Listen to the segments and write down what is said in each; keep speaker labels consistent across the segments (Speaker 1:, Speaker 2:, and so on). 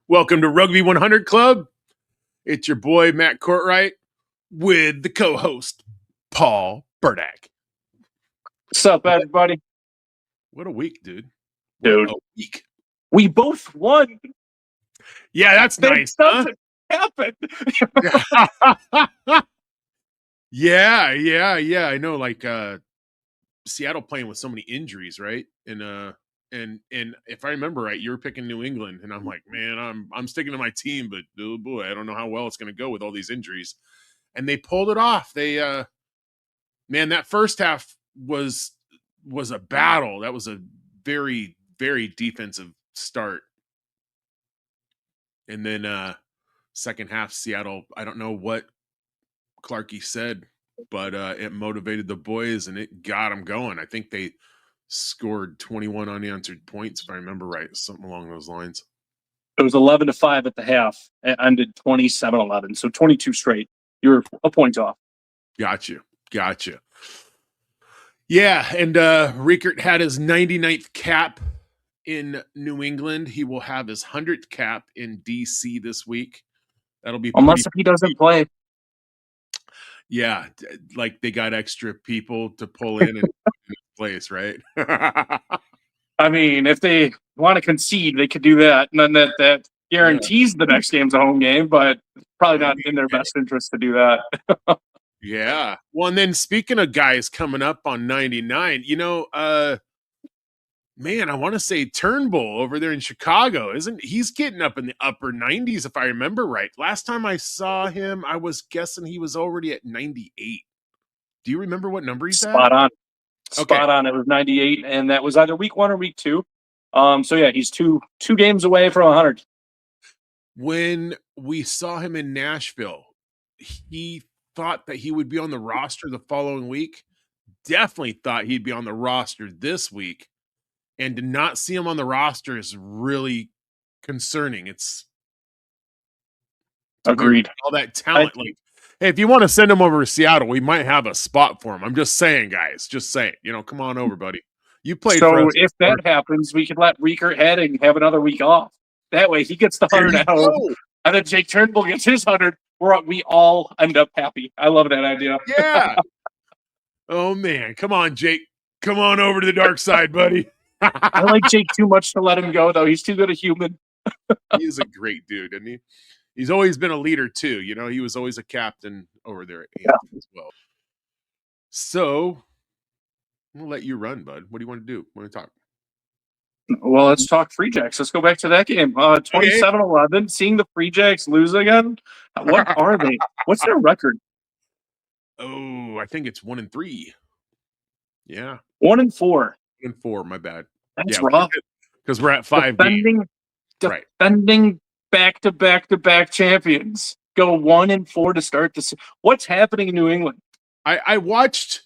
Speaker 1: Welcome to Rugby 100 Club. It's your boy, Matt Courtright, with the co-host, Paul Burdick.
Speaker 2: What's up, everybody?
Speaker 1: What a week, dude.
Speaker 2: Dude.
Speaker 1: What a week.
Speaker 2: We both won.
Speaker 1: Yeah, that's nice.
Speaker 2: Something happened.
Speaker 1: Yeah. I know, like Seattle playing with so many injuries, right? And if I remember right, you were picking New England, and I'm like, man, I'm sticking to my team, but oh boy, I don't know how well it's going to go with all these injuries. And they pulled it off. They, man, that first half was a battle. That was a very, very defensive start. And then second half, Seattle, I don't know what Clarkey said, but it motivated the boys and it got them going. I think they scored 21 unanswered points, if I remember right, something along those lines.
Speaker 2: It was 11-5 at the half. It ended 27-11, so 22 straight. You were a point off.
Speaker 1: Gotcha. Yeah, and Riekert had his 99th cap in New England. He will have his 100th cap in DC this week. That'll be
Speaker 2: unless if he doesn't play.
Speaker 1: Yeah, like they got extra people to pull in and place, right?
Speaker 2: I mean, if they want to concede, they could do that. And then that guarantees the next game's a home game, but it's probably not in their best interest to do that.
Speaker 1: Yeah. Well, and then speaking of guys coming up on 99, man, I want to say Turnbull over there in Chicago, he's getting up in the upper 90s, if I remember right. Last time I saw him, I was guessing he was already at 98. Do you remember what number he's at?
Speaker 2: Spot on. It was 98, and that was either week 1 or week 2. So yeah, he's two games away from 100.
Speaker 1: When we saw him in Nashville, he thought that he would be on the roster the following week. Definitely thought he'd be on the roster this week. And to not see him on the roster is really concerning. It's
Speaker 2: agreed.
Speaker 1: All that talent. Hey, if you want to send him over to Seattle, we might have a spot for him. I'm just saying, guys. Just saying. Come on over, buddy. You played.
Speaker 2: So if that happens, we could let Riekert head and have another week off. That way, he gets the 100 at home, and then Jake Turnbull gets his 100. We all end up happy. I love that idea.
Speaker 1: Yeah. Oh man, come on, Jake. Come on over to the dark side, buddy.
Speaker 2: I like Jake too much to let him go, though. He's too good a human.
Speaker 1: He is a great dude, isn't he? He's always been a leader, too. He was always a captain over there at Anthem as well. So, I'm going to let you run, bud. What do you want to do? Want to talk?
Speaker 2: Well, let's talk Free Jacks. Let's go back to that game. 27-11. Seeing the Free Jacks lose again? What are they? What's their record?
Speaker 1: Oh, I think it's 1-3. Yeah.
Speaker 2: 1-4.
Speaker 1: 1-4, my bad.
Speaker 2: That's rough.
Speaker 1: Because we're at 5 games.
Speaker 2: Defending back-to-back-to-back champions go 1-4 to start this. What's happening in New England?
Speaker 1: I watched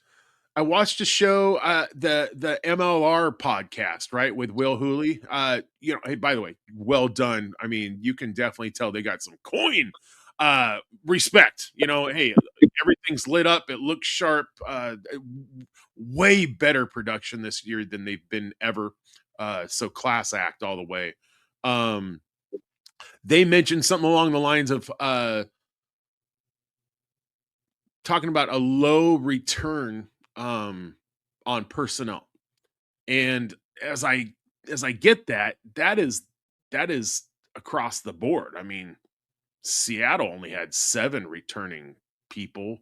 Speaker 1: a show, the MLR podcast, right, with Will Hooley. Hey, by the way, well done. I mean, you can definitely tell they got some coin respect. Hey, everything's lit up. It looks sharp. Way better production this year than they've been ever. So class act all the way. They mentioned something along the lines of talking about a low return on personnel. And as I get that is across the board. I mean, Seattle only had 7 returning people.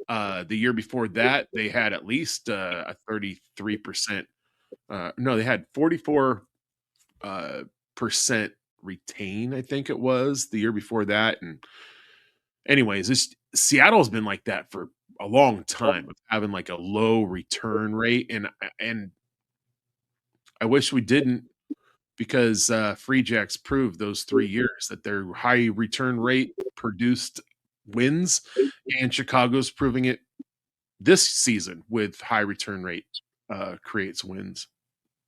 Speaker 1: The year before that, they had at least a 33%. No, they had 44% retain, I think it was the year before that. And anyways, Seattle's been like that for a long time, of having like a low return rate. And I wish we didn't, because Free Jacks proved those 3 years that their high return rate produced wins, and Chicago's proving it this season with high return rate creates wins.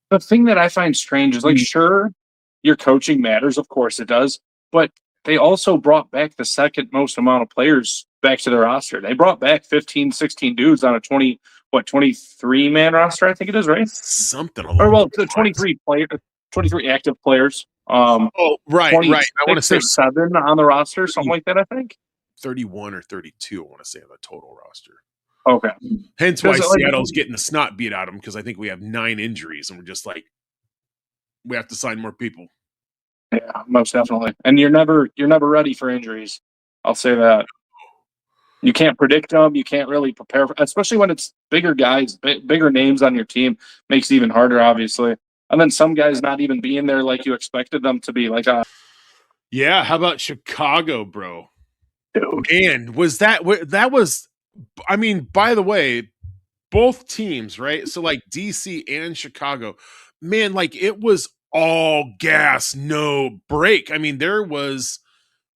Speaker 2: The thing that I find strange is, sure, your coaching matters, of course it does, but they also brought back the second most amount of players back to their roster. They brought back 15, 16 dudes on a 23-man roster, I think it is, right?
Speaker 1: Something along
Speaker 2: the 23 player, 23 active players.
Speaker 1: Oh, right. I want to say
Speaker 2: 7 on the roster, something like that, I think.
Speaker 1: 31 or 32, I want to say, on the total roster.
Speaker 2: Okay.
Speaker 1: Hence why Seattle's getting the snot beat out of them, because I think we have 9 injuries, and we're just like, we have to sign more people.
Speaker 2: Yeah, most definitely. And you're never ready for injuries. I'll say that. You can't predict them. You can't really prepare, especially when it's bigger guys, bigger names on your team. Makes it even harder, obviously. And then some guys not even being there like you expected them to be. Like,
Speaker 1: yeah, how about Chicago, bro?
Speaker 2: dude.
Speaker 1: Man, that was, I mean, by the way, both teams, right? So like DC and Chicago, man, like it was all gas, no break. I mean,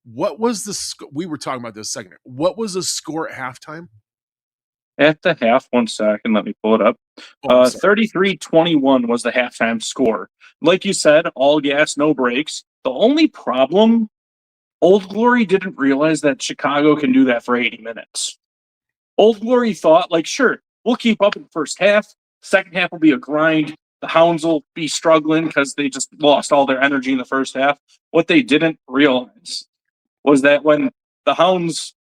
Speaker 1: what was the we were talking about this a second. What was the score at halftime?
Speaker 2: At the half, 1 second, let me pull it up. 33-21 was the halftime score. Like you said, all gas, no breaks. The only problem, Old Glory didn't realize that Chicago can do that for 80 minutes. Old Glory thought, like, sure, we'll keep up in the first half. Second half will be a grind. The Hounds will be struggling because they just lost all their energy in the first half. What they didn't realize was that when the Hounds,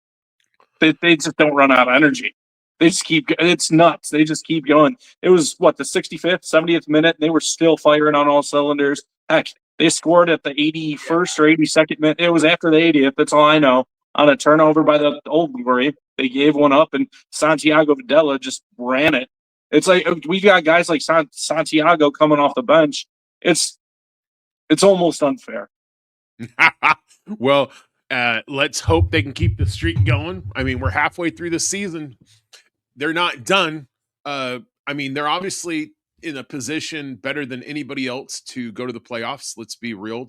Speaker 2: they just don't run out of energy. They just keep, it's nuts. They just keep going. It was, the 65th, 70th minute, and they were still firing on all cylinders. Heck, they scored at the 81st or 82nd minute. It was after the 80th, that's all I know, on a turnover by the Old Glory. They gave one up, and Santiago Videla just ran it. It's like we got guys like Santiago coming off the bench. It's almost unfair.
Speaker 1: Well, let's hope they can keep the streak going. I mean, we're halfway through the season. They're not done. I mean, they're obviously in a position better than anybody else to go to the playoffs. Let's be real.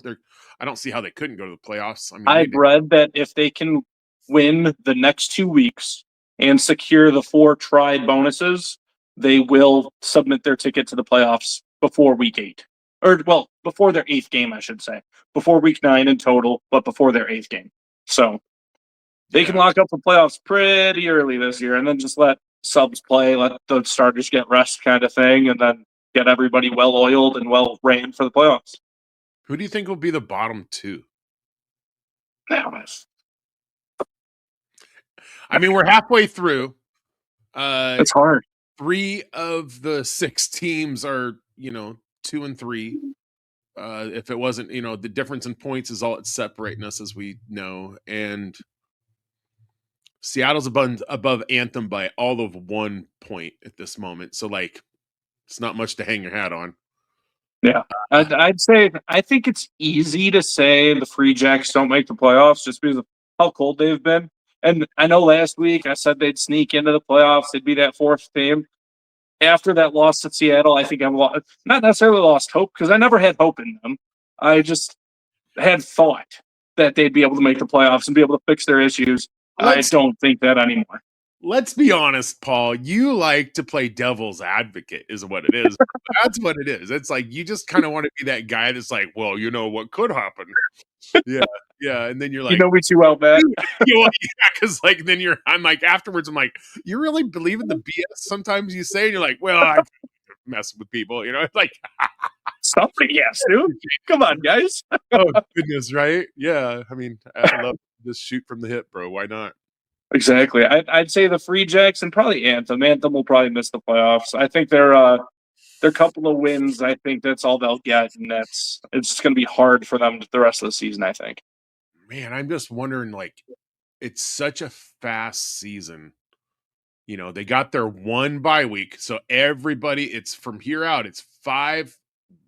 Speaker 1: I don't see how they couldn't go to the playoffs. I mean,
Speaker 2: I've read that if they can win the next 2 weeks and secure the 4 tried bonuses, they will submit their ticket to the playoffs before week 8. Or, before their 8th game, I should say. Before week 9 in total, but before their 8th game. So they can lock up the playoffs pretty early this year and then just let subs play, let the starters get rest kind of thing, and then get everybody well-oiled and well-ran for the playoffs.
Speaker 1: Who do you think will be the bottom 2? I mean, we're halfway through.
Speaker 2: It's hard.
Speaker 1: 3 of the 6 teams are, 2 and 3. If it wasn't, the difference in points is all it's separating us, as we know. And Seattle's above Anthem by all of 1 point at this moment. So, like, it's not much to hang your hat on.
Speaker 2: Yeah. I'd say, I think it's easy to say the Free Jacks don't make the playoffs just because of how cold they've been. And I know last week I said they'd sneak into the playoffs. They'd be that 4th team. After that loss to Seattle, I think I've not necessarily lost hope, because I never had hope in them. I just had thought that they'd be able to make the playoffs and be able to fix their issues. I don't think that anymore.
Speaker 1: Let's be honest, Paul. You like to play devil's advocate, is what it is. That's what it is. It's like you just kind of want to be that guy that's like, well, what could happen? Yeah. And then you're like,
Speaker 2: you know me too well, man.
Speaker 1: Yeah, because I'm like, afterwards, I'm like, you really believe in the BS sometimes you say, and you're like, well, I mess with people, It's like,
Speaker 2: something, yes, dude. Come on, guys.
Speaker 1: Oh, goodness, right? Yeah. I mean, I love just shoot from the hip, bro. Why not?
Speaker 2: Exactly. I'd say the Free Jacks and probably Anthem. Anthem will probably miss the playoffs. I think they're couple of wins. I think that's all they'll get, and it's just going to be hard for them the rest of the season, I think.
Speaker 1: Man, I'm just wondering, like, it's such a fast season. They got their 1 bye week. So everybody, it's from here out, it's 5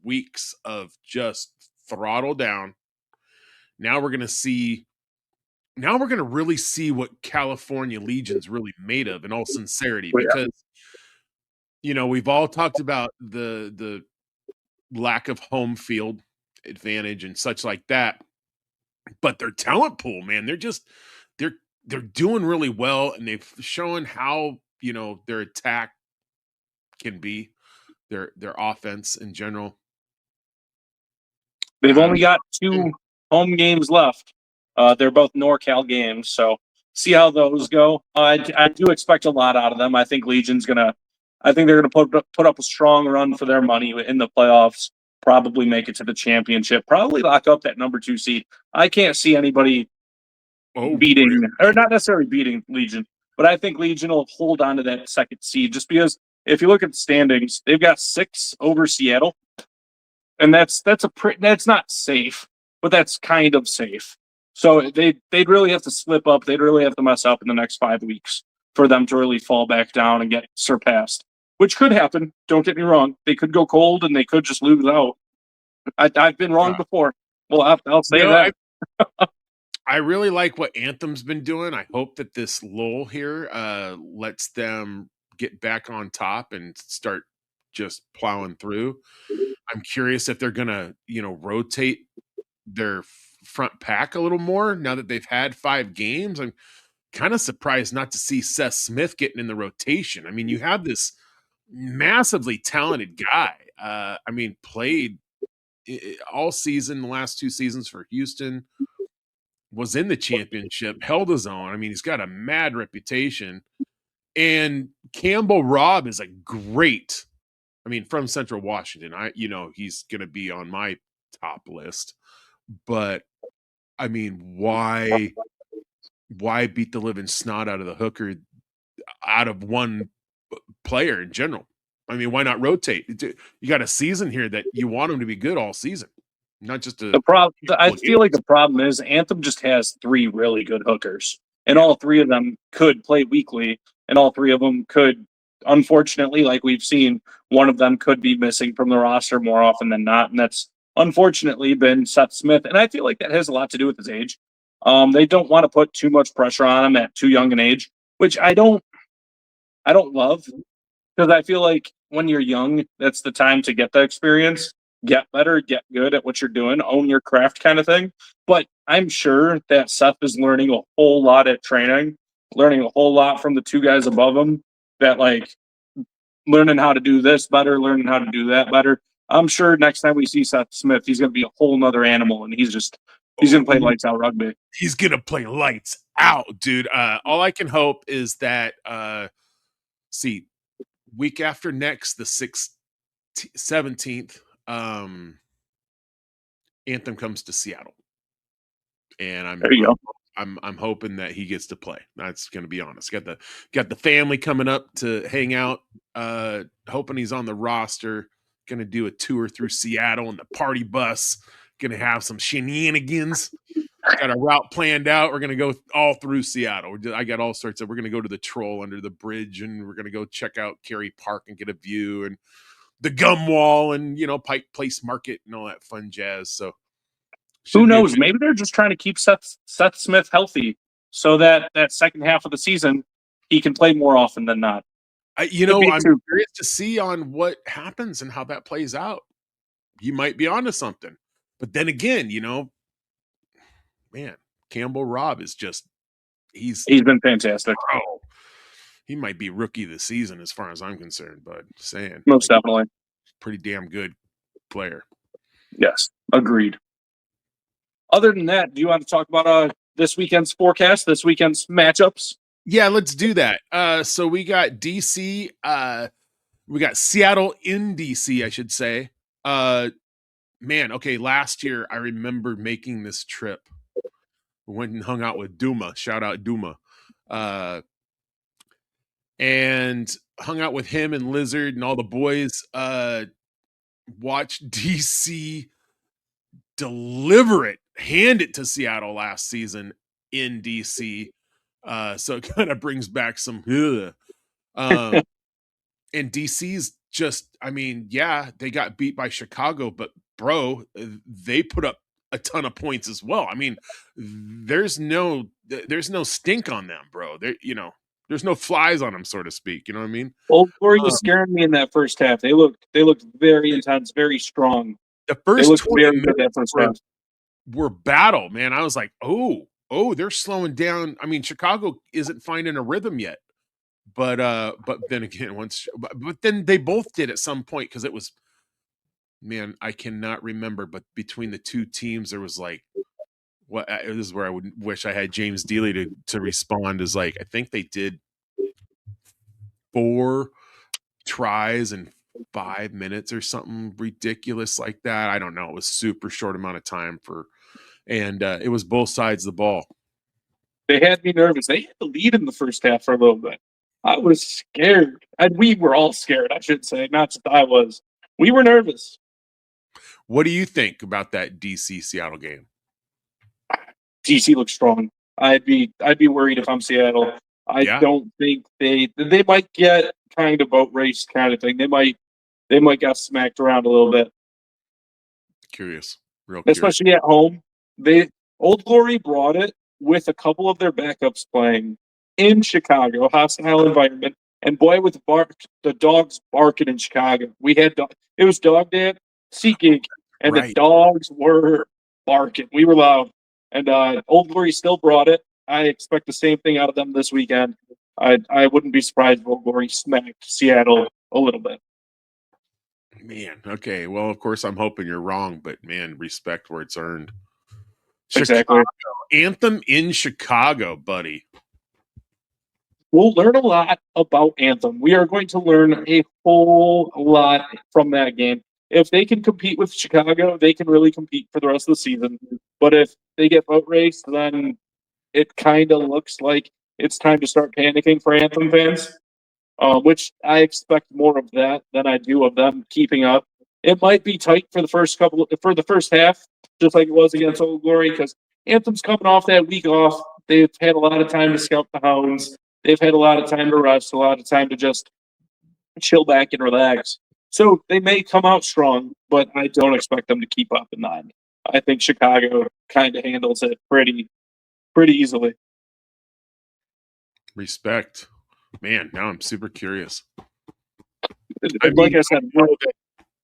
Speaker 1: weeks of just throttle down. Now we're going to really see what California Legion's really made of, in all sincerity, because we've all talked about the lack of home field advantage and such like that. But their talent pool, man, they're doing really well, and they've shown how, their attack can be, their offense in general.
Speaker 2: They've only got 2 home games left. They're both NorCal games, so see how those go. I do expect a lot out of them. I think they're gonna put up a strong run for their money in the playoffs. probably make it to the championship, probably lock up that number 2 seed. I can't see anybody beating,
Speaker 1: really?
Speaker 2: or not necessarily beating Legion, but I think Legion will hold on to that second seed just because if you look at the standings, they've got 6 over Seattle, and that's not safe, but that's kind of safe. So they'd really have to slip up. They'd really have to mess up in the next 5 weeks for them to really fall back down and get surpassed, which could happen. Don't get me wrong. They could go cold and they could just lose out. I've been wrong before. Well, I'll say that.
Speaker 1: I really like what Anthem's been doing. I hope that this lull here lets them get back on top and start just plowing through. I'm curious if they're gonna, rotate their front pack a little more now that they've had 5 games. I'm kind of surprised not to see Seth Smith getting in the rotation. I mean, you have this massively talented guy. Played all season, the last 2 seasons for Houston, was in the championship, held his own. I mean, he's got a mad reputation. And Campbell Robb is a great, from Central Washington. He's going to be on my top list. But, why beat the living snot out of the hooker out of one player in general? Why not rotate? You got a season here that you want him to be good all season, not just
Speaker 2: the problem. I feel like the problem is Anthem just has 3 really good hookers, and all 3 of them could play weekly, and all 3 of them could, unfortunately, like we've seen, one of them could be missing from the roster more often than not, and that's unfortunately been Seth Smith, and I feel like that has a lot to do with his age. They don't want to put too much pressure on him at too young an age, which I don't love, because I feel like when you're young, that's the time to get the experience, get better, get good at what you're doing, own your craft kind of thing. But I'm sure that Seth is learning a whole lot at training, learning a whole lot from the 2 guys above him, that learning how to do this better, learning how to do that better. I'm sure next time we see Seth Smith, he's going to be a whole nother animal, and he's going to play lights out rugby.
Speaker 1: He's going to play lights out, dude. All I can hope is that, week after next, the 17th, Anthem comes to Seattle, and
Speaker 2: there you go.
Speaker 1: I'm hoping that he gets to play. That's going to be honest. Got the family coming up to hang out. Hoping he's on the roster. Going to do a tour through Seattle in the party bus. Going to have some shenanigans. Got a route planned out. We're going to go all through Seattle. I got all sorts of. We're going to go to the Troll under the bridge, and we're going to go check out Cary Park and get a view, and the Gum Wall, and Pike Place Market and all that fun jazz. So
Speaker 2: who knows? Maybe they're just trying to keep Seth Smith healthy so that second half of the season he can play more often than not.
Speaker 1: I'm curious to see on what happens and how that plays out. You might be onto something, but then again, man, Campbell Robb is just he's
Speaker 2: been fantastic.
Speaker 1: Oh, he might be rookie of the season as far as I'm concerned, but saying
Speaker 2: most definitely
Speaker 1: pretty damn good player.
Speaker 2: Yes, agreed. Other than that, do you want to talk about this weekend's forecast, this weekend's matchups?
Speaker 1: Yeah, let's do that. So we got DC, we got Seattle in DC, I should say. Man, okay, last year I remember making this trip. We went and hung out with Duma. Shout out Duma. And hung out with him and Lizard and all the boys. Watched DC deliver it, hand it to Seattle last season in DC. So it kind of brings back some and DC's just, they got beat by Chicago, but bro, they put up a ton of points as well. There's no stink on them, bro. There's no flies on them, so to speak. You know what I mean?
Speaker 2: Old Glory was scaring me in that first half. They looked very intense, very strong.
Speaker 1: The first 20 minutes were battle, man. I was like, oh, they're slowing down. Chicago isn't finding a rhythm yet. But then again, but then they both did at some point, because it was, man, I cannot remember, but between the 2 teams, there was this is where I would wish I had James Dealey to respond, is I think they did 4 tries and 5 minutes or something ridiculous like that. I don't know. It was super short amount of time and it was both sides of the ball.
Speaker 2: They had me nervous. They had the lead in the first half for a little bit. I was scared. And we were all scared, I should say. Not just I was. We were nervous.
Speaker 1: What do you think about that DC Seattle game?
Speaker 2: DC looks strong. I'd be worried if I'm Seattle. I don't think they might get kind of boat race kind of thing. They might get smacked around a little bit.
Speaker 1: Curious.
Speaker 2: Especially at home. Old Glory brought it with a couple of their backups playing in Chicago, hostile environment. And boy, with the dogs barking in Chicago. It was dog day at SeatGeek, and the dogs were barking. We were loud. And Old Glory still brought it. I expect the same thing out of them this weekend. I wouldn't be surprised if Old Glory smacked Seattle a little bit.
Speaker 1: Man, okay. Well, of course, I'm hoping you're wrong, but man, respect where it's earned.
Speaker 2: Exactly.
Speaker 1: Anthem in Chicago, buddy.
Speaker 2: We'll learn a lot about Anthem. We are going to learn a whole lot from that game. If they can compete with Chicago, they can really compete for the rest of the season. But if they get boat raced, then it kind of looks like it's time to start panicking for Anthem fans, which I expect more of that than I do of them keeping up. It might be tight for the first half, just like it was against Old Glory, because Anthem's coming off that week off. They've had a lot of time to scout the Hounds. They've had a lot of time to rest, a lot of time to just chill back and relax. So they may come out strong, but I don't expect them to keep up in that. I think Chicago kind of handles it pretty easily.
Speaker 1: Respect. Man, now I'm super curious.
Speaker 2: I said,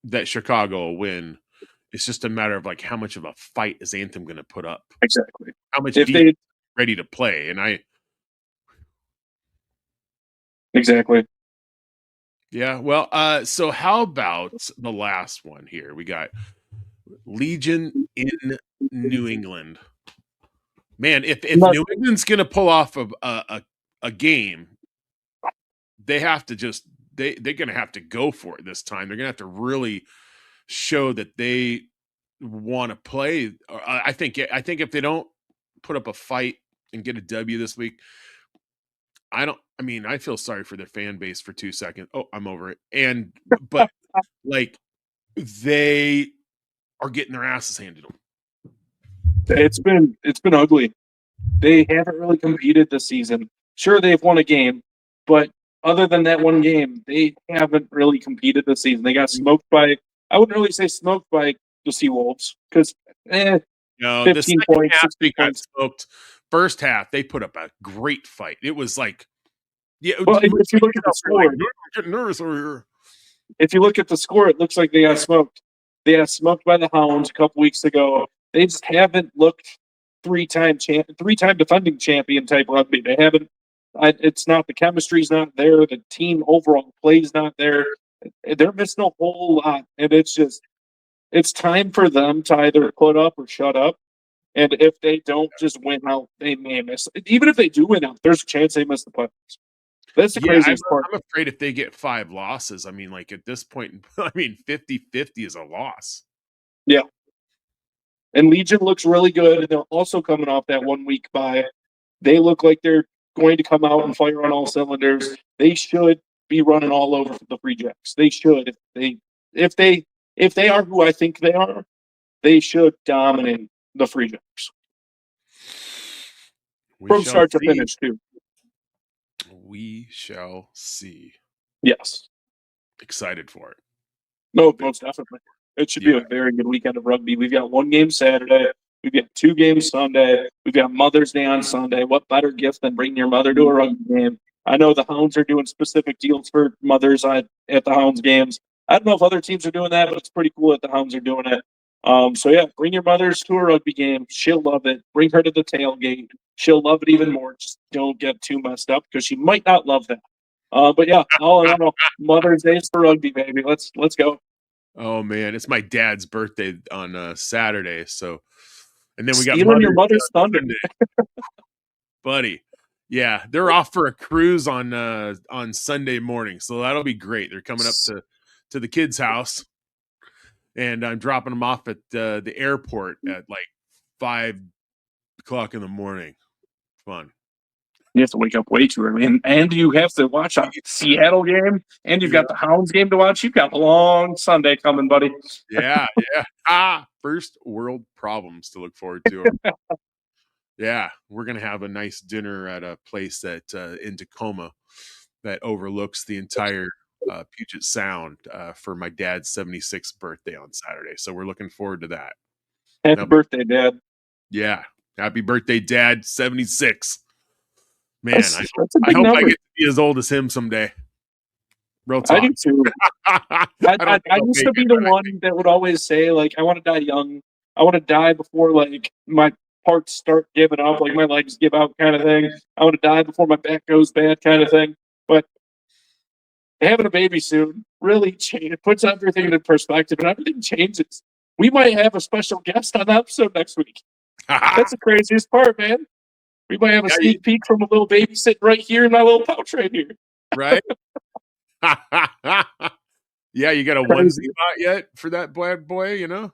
Speaker 1: that Chicago will win. It's just a matter of like how much of a fight is Anthem going to put up?
Speaker 2: Exactly.
Speaker 1: How much defense ready to play? And
Speaker 2: exactly.
Speaker 1: Yeah. Well, so how about the last one here? We got Legion in New England. Man, if New England's going to pull off a game, they have to just they're going to have to go for it this time. They're going to have to really show that they want to play. I think if they don't put up a fight and get a W this week, I feel sorry for their fan base for 2 seconds. Oh, I'm over it. But like they are getting their asses handed to them.
Speaker 2: It's been ugly. They haven't really competed this season. Sure, they've won a game, but other than that one game, they haven't really competed this season. They got smoked by, I wouldn't really say smoked by the Seawolves, because 15 points, 16 points.
Speaker 1: Smoked. First half, they put up a great fight. It was like,
Speaker 2: if you look at the score,
Speaker 1: I'm getting nervous over here.
Speaker 2: If you look at the score, it looks like they got smoked. They got smoked by the Hounds a couple weeks ago. They just haven't looked three-time defending champion type rugby. They haven't. It's not, the chemistry's not there. The team overall play's not there. They're missing a whole lot, and it's time for them to either put up or shut up. And if they don't just win out, they may miss. Even if they do win out, there's a chance they miss the playoffs. That's the craziest part.
Speaker 1: I'm afraid if they get 5 losses, like at this point, 50-50 is a loss.
Speaker 2: Yeah. And Legion looks really good, and they're also coming off that 1 week bye. They look like they're going to come out and fire on all cylinders. They should be running all over the Free Jacks. They should. If they are who I think they are, they should dominate the Free Jacks. From start to finish, too.
Speaker 1: We shall see.
Speaker 2: Yes.
Speaker 1: Excited for it.
Speaker 2: No, most definitely. It should be a very good weekend of rugby. We've got 1 game Saturday. We've got 2 games Sunday. We've got Mother's Day on Sunday. What better gift than bringing your mother to a rugby game? I know the Hounds are doing specific deals for mothers at the Hounds games. I don't know if other teams are doing that, but it's pretty cool that the Hounds are doing it. So, yeah, bring your mothers to a rugby game. She'll love it. Bring her to the tailgate. She'll love it even more. Just don't get too messed up, because she might not love that. But, yeah, all in all, Mother's Day is for rugby, baby. Let's go.
Speaker 1: Oh, man, it's my dad's birthday on Saturday, so and then we got
Speaker 2: your mother's thunder.
Speaker 1: Buddy. Yeah, they're off for a cruise on Sunday morning, so that'll be great. They're coming up to to the kids' house, and I'm dropping them off at the airport at like 5:00 in the morning. Fun.
Speaker 2: You have to wake up way too early, and you have to watch a Seattle game, and you've got the Hounds game to watch. You've got a long Sunday coming, buddy.
Speaker 1: Yeah. First world problems to look forward to. Yeah, we're gonna have a nice dinner at a place that in Tacoma that overlooks the entire Puget Sound for my dad's 76th birthday on Saturday. So we're looking forward to that.
Speaker 2: Happy birthday, Dad.
Speaker 1: Yeah, happy birthday, Dad. 76. Man,
Speaker 2: That's
Speaker 1: I
Speaker 2: a big
Speaker 1: hope
Speaker 2: number.
Speaker 1: I get to be as old as him someday. Real talk.
Speaker 2: I do too. I used to be the one that would always say, like, I want to die young. I want to die before, like, my parts start giving up, like my legs give out kind of thing. I want to die before my back goes bad kind of thing. But having a baby soon really it puts everything into perspective, and everything changes. We might have a special guest on the episode next week. That's the craziest part, man. We might have a sneak peek from a little baby sitting right here in my little pouch right here.
Speaker 1: Right? Yeah, you got a onesie bought yet for that bad boy, you know?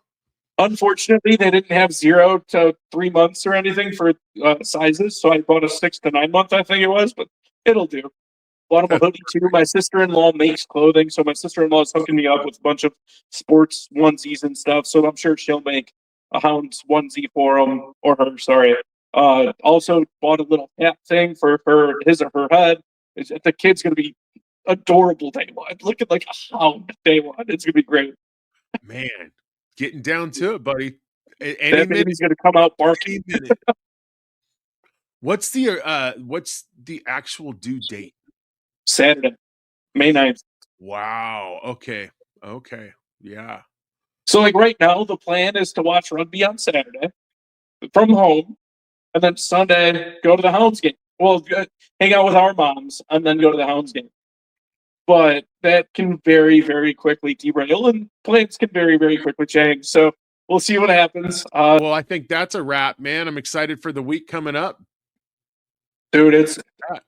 Speaker 2: Unfortunately, they didn't have 0 to 3 months or anything for sizes, so I bought a 6 to 9 month, I think it was, but it'll do. Bought him a hoodie too. My sister-in-law makes clothing, so my sister-in-law is hooking me up with a bunch of sports onesies and stuff, so I'm sure she'll make a Hounds onesie for him, or her, sorry. Also bought a little hat thing for his or her head. The kid's going to be adorable day one. Looking like a hound day one. It's going to be great.
Speaker 1: Man, getting down to it, buddy.
Speaker 2: That baby's going to come out barking.
Speaker 1: What's the actual due date?
Speaker 2: Saturday, May 9th.
Speaker 1: Wow. Okay. Yeah.
Speaker 2: So, like, right now, the plan is to watch rugby on Saturday from home, and then Sunday, go to the Hounds game. Well, hang out with our moms, and then go to the Hounds game. But that can very, very quickly derail, and plans can very, very quickly change. So we'll see what happens.
Speaker 1: Well, I think that's a wrap, man. I'm excited for the week coming up.
Speaker 2: Dude,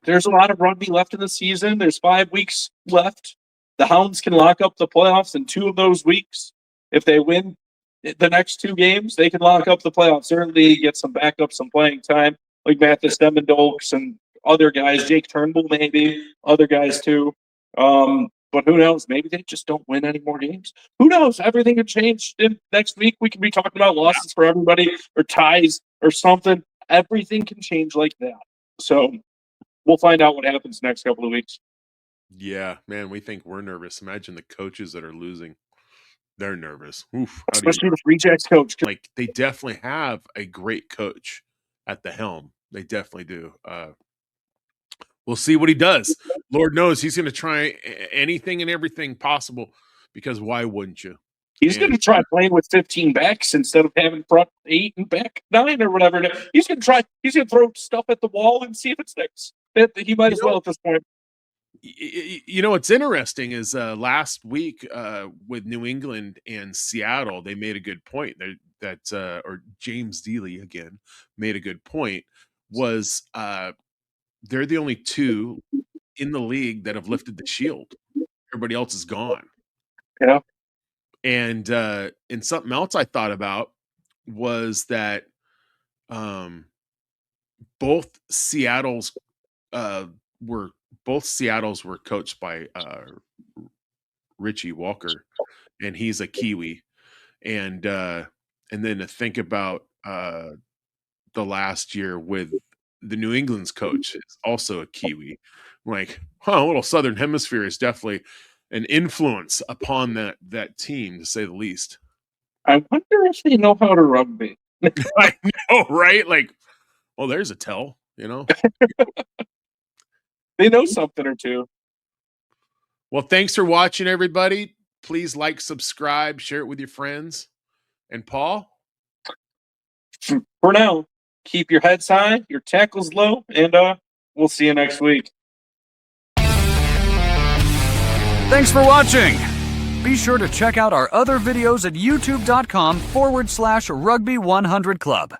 Speaker 2: there's a lot of rugby left in the season. There's 5 weeks left. The Hounds can lock up the playoffs in 2 of those weeks. If they win the next 2 games, they can lock up the playoffs early, get some backup, some playing time, like Mathis Demendolks and other guys, Jake Turnbull maybe, other guys too. But who knows? Maybe they just don't win any more games. Who knows? Everything could change next week. We can be talking about losses for everybody or ties or something. Everything can change like that. So we'll find out what happens next couple of weeks.
Speaker 1: Yeah, man, we think we're nervous. Imagine the coaches that are losing. They're nervous. Oof,
Speaker 2: especially the rejects coach.
Speaker 1: Like, they definitely have a great coach at the helm. They definitely do. We'll see what he does. Lord knows he's going to try anything and everything possible, because why wouldn't you?
Speaker 2: He's going to try playing with 15 backs instead of having front 8 and back 9 or whatever. He's going to throw stuff at the wall and see if it sticks. He might as well at this point.
Speaker 1: You know, what's interesting is last week with New England and Seattle, they made a good point or James Dealey again made a good point, was they're the only 2 in the league that have lifted the shield. Everybody else is gone.
Speaker 2: Yeah.
Speaker 1: And something else I thought about was that both Seattles were coached by Richie Walker, and he's a Kiwi. And then to think about the last year with the New England's coach is also a Kiwi. Like, a little Southern Hemisphere is definitely an influence upon that team, to say the least.
Speaker 2: I wonder if they know how to rugby.
Speaker 1: I know, right? Like, well, there's a tell, you know.
Speaker 2: They know something or two.
Speaker 1: Well, thanks for watching, everybody. Please like, subscribe, share it with your friends. And Paul?
Speaker 2: For now, keep your heads high, your tackles low, and we'll see you next week.
Speaker 3: Thanks for watching. Be sure to check out our other videos at youtube.com/Rugby100 Club.